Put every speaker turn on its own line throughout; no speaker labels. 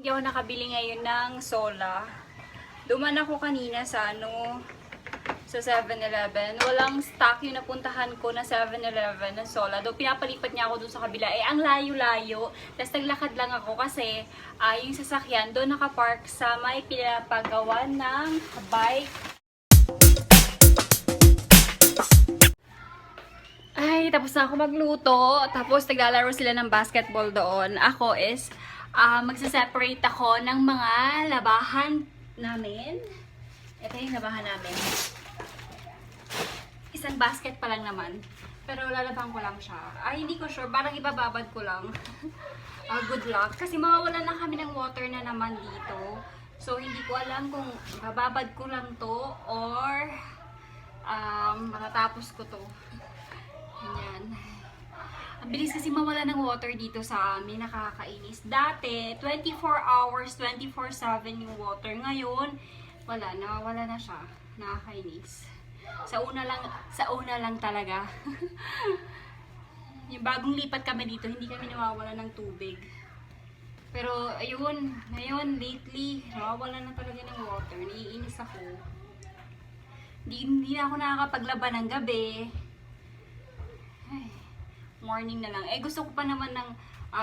Hindi ako nakabili ngayon ng sola. Duman ako kanina sa sa 7-Eleven. Walang stock yung napuntahan ko na 7-Eleven na sola. Doon pinapalipat niya ako dun sa kabila. Eh, ang layo-layo. Tapos naglakad lang ako kasi yung sasakyan doon nakapark sa may pinapagawan ng bike. Ay, tapos na ako magluto. Tapos naglalaro sila ng basketball doon. Ako is magsa-separate ako ng mga labahan namin. Ito yung labahan namin. Isang basket pa lang naman. Pero lalaban ko lang siya. Ay, hindi ko sure. Parang ibababad ko lang. Good luck. Kasi mawawalan na kami ng water na naman dito. So, hindi ko alam kung bababad ko lang to or matatapos ko to. Ganyan. Ang bilis kasi mawala ng water dito sa amin, nakakainis. Dati, 24 hours, 24/7 yung water. Ngayon, wala na siya. Nakakainis. Sa una lang talaga. Yung bagong lipat kami dito, hindi kami nawawala ng tubig. Pero, ayun, ngayon, lately, nawawala na talaga ng water. Naiinis ako. Hindi na ako nakakapaglaban ng gabi. Ay, morning na lang. Eh, gusto ko pa naman ng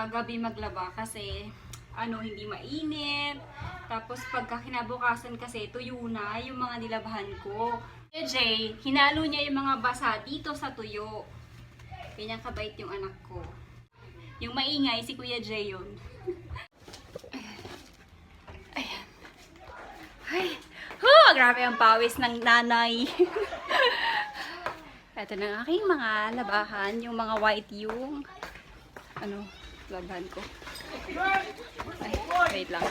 gabi maglaba kasi hindi mainit. Tapos pagka kinabukasan kasi tuyo na yung mga nilabahan ko. Kuya Jay, hinalo niya yung mga basa dito sa tuyo. Ganyan kabait yung anak ko. Yung maingay, si Kuya Jay yun. Ayan. Ay, grabe ang pawis ng nanay. Ito na aking mga labahan, yung mga white yung labahan ko. Ay, wait lang.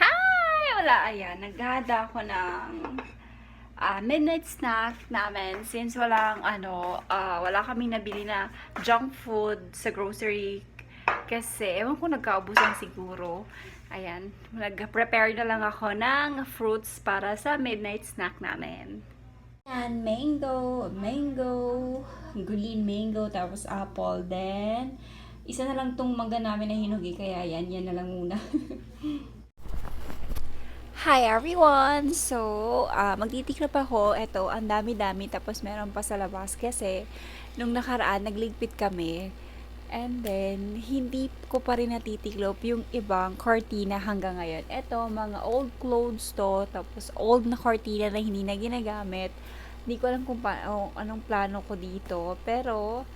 Hi! Wala, ayan. Naghahanda ako ng midnight snack namin since wala kaming nabili na junk food sa grocery kasi ewan ko nagkaubusan siguro. Ayan, nag-prepare na lang ako ng fruits para sa midnight snack namin. Ayan, mango, green mango, tapos apple, then isa na lang tong mangga namin na hinugi, kaya yan na lang muna. Hi everyone! So, magtitiklop ako. Ito, ang dami-dami. Tapos meron pa sa labas kasi nung nakaraan, nagligpit kami. And then, hindi ko pa rin natitiklop yung ibang cortina hanggang ngayon. Ito, mga old clothes to. Tapos, old na cortina na hindi na ginagamit. Hindi ko alam kung anong plano ko dito. Pero,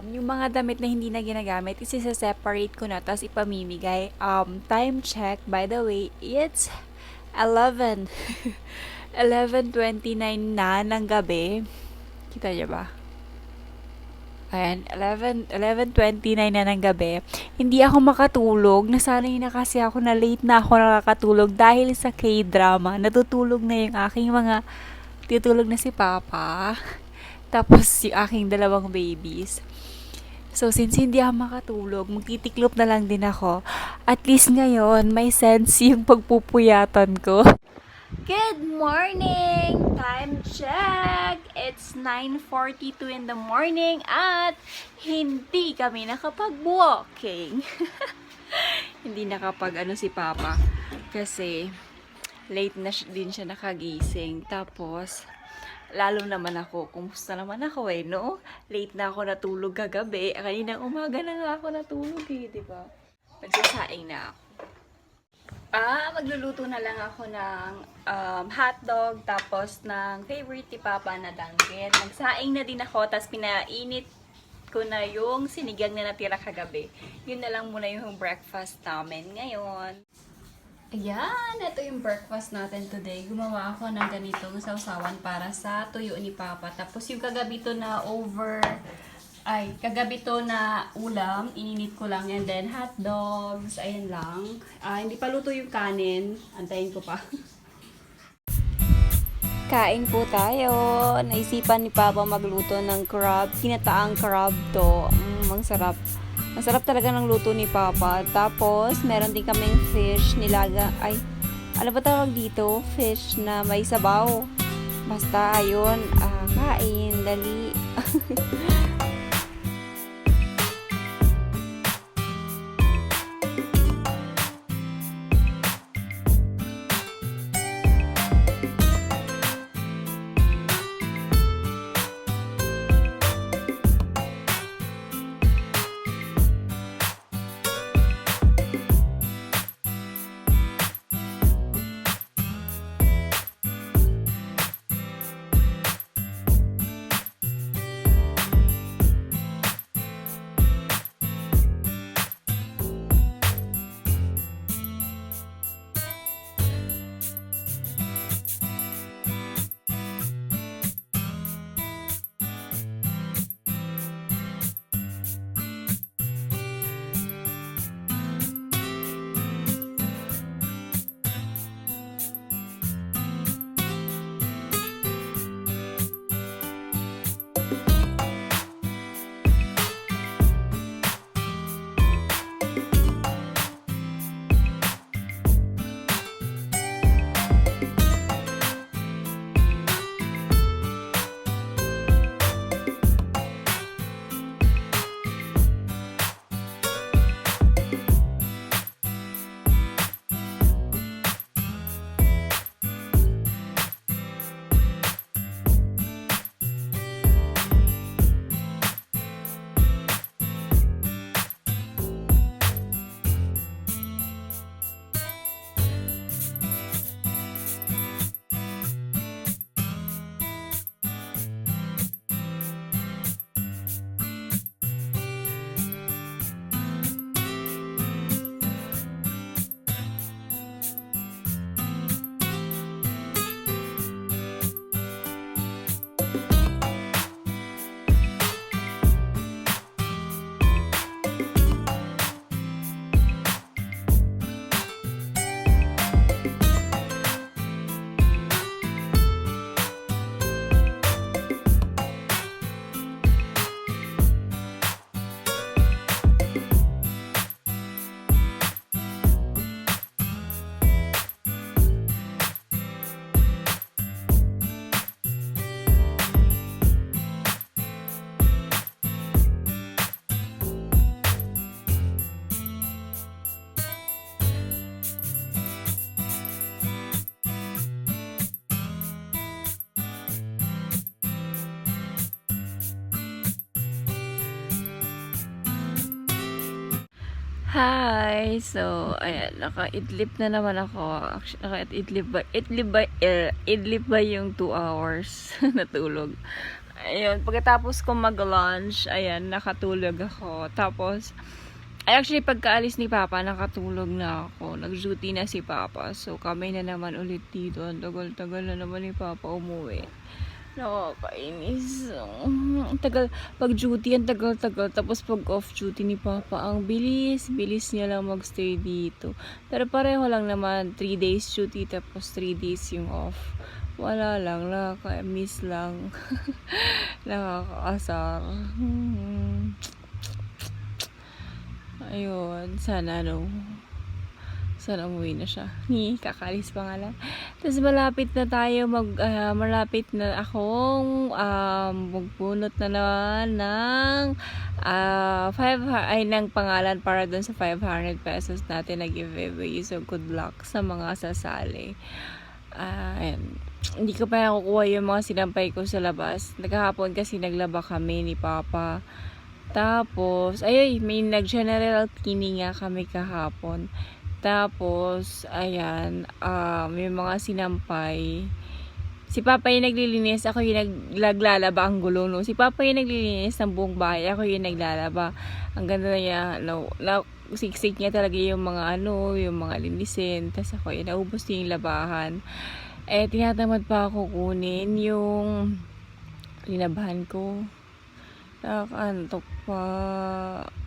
yung mga damit na hindi na ginagamit, isa-separate ko na. Tapos, ipamimigay. Time check, by the way, it's 11:29 na ng gabi. Kita niyo ba? Ayan, 11:29 na ng gabi. Hindi ako makatulog. Nasanay na kasi ako na late na ako nakakatulog dahil sa K-drama. Natutulog na yung aking tutulog na si Papa. Tapos yung aking dalawang babies. So, since hindi ako makatulog, magtitiklop na lang din ako. At least ngayon, may sense yung pagpupuyatan ko. Good morning! Time check! It's 9:42 in the morning at hindi kami nakapag-walking. Hindi si Papa kasi late na din siya nakagising. Tapos, Lalo naman ako, kumusta naman ako no? Late na ako natulog kagabi. Kaninang umaga na nga ako natulog di ba? Nagsasaing na ako. Magluluto na lang ako ng hotdog, tapos ng favorite ni Papa na danggit. Nagsaing na din ako, tapos pinainit ko na yung sinigang na natira kagabi. Yun na lang muna yung breakfast namin ngayon. Ayan, ito yung breakfast natin today. Gumawa ako ng ganitong sausawan para sa tuyo ni Papa. Tapos yung kagabi to na kagabi to na ulam, ininit ko lang. And then hot dogs, ayan lang. Hindi pa luto yung kanin. Antayin ko pa. Kain po tayo. Naisipan ni Papa magluto ng crab. Kinataang crab to. Ang sarap. Masarap talaga ng luto ni Papa. Tapos, meron din kaming fish nilaga. Ano ba tawag dito? Fish na may sabaw. Basta, ayun. Kain. Dali. Hi! So, ayan, naka-idlip na naman ako. Actually, idlip ba yung 2 hours natulog? Ayun, pagkatapos ko mag-lunch, ayan, nakatulog ako. Tapos, actually, pagkaalis ni Papa, nakatulog na ako. Nag-duty na si Papa. So, kami na naman ulit dito. Ang tagal-tagal na naman ni Papa umuwi. Nakakainis. Ang tagal. Pag duty, ang tagal-tagal. Tapos pag off-duty ni Papa, ang bilis niya lang magstay dito. Pero pareho lang naman. 3 days duty, tapos 3 days yung off. Wala lang. Nakaka-miss lang. Nakakaasar. Ayun. Sana umuwi na siya. Kakalis pa nga lang. Tapos malapit na tayo malapit na akong magbunot na naman ng ng pangalan para dun sa 500 pesos natin na giveaway. So good luck sa mga sasali. Ayan. Hindi ko pa nakukuha yung mga sinampay ko sa labas. Nagkahapon kasi naglaba kami ni Papa. Tapos, may nag-general cleaning nga kami kahapon. Tapos, ayan, may mga sinampay. Si Papa yung naglilinis, ako yung naglalaba ang gulo, no? Si Papa yung naglilinis ng buong bahay, ako yung naglalaba. Ang ganda na niya, no? Siksik niya talaga yung mga yung mga linisin. Tapos ako yung naubos niya yung labahan. Tinatamad pa ako kunin yung linabahan ko. Nakakantok pa.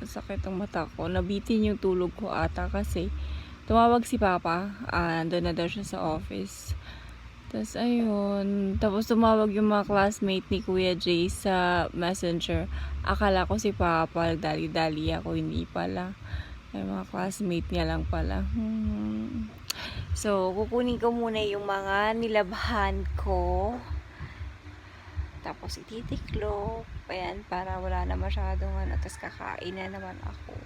Sakit ang mata ko. Nabitin yung tulog ko ata kasi tumawag si Papa. Andun na daw siya sa office. Tapos ayun. Tapos tumawag yung mga classmate ni Kuya Jay sa messenger. Akala ko si Papa. Dali-dali ako. Hindi pala. Ay, mga classmate niya lang pala. So, kukunin ko muna yung mga nilabahan ko. Tapos ititiklop. Ayan, para wala na masyadong tapos kakain na naman ako.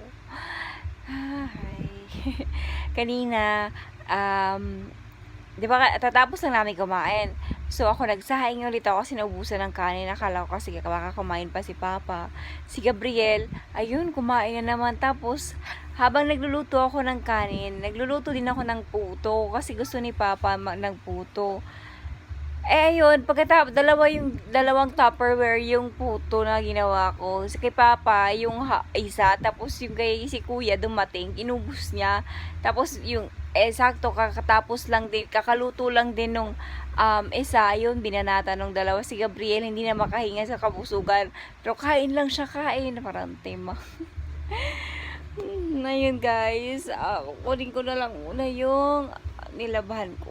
Ay. Kanina, di ba, tatapos lang namin kumain. So, ako nagsaing ulit ako kasi naubusan ng kanin. Akala ko kasi baka kumain pa si Papa. Si Gabriel, ayun, kumain na naman. Tapos, habang nagluluto ako ng kanin, nagluluto din ako ng puto. Kasi gusto ni Papa ng puto. Ayun, pagkatapos, dalawang Tupperware yung puto na ginawa ko. Kay Papa, yung isa, tapos yung kay si Kuya dumating, inubos niya. Tapos yung, sakto, kakaluto lang din nung isa, yun, binanata nung dalawa. Si Gabriel, hindi na makahinga sa kabusugan. Pero kain lang siya, parang tema. Ngayon guys, kunin ko na lang una yung nilabahan ko.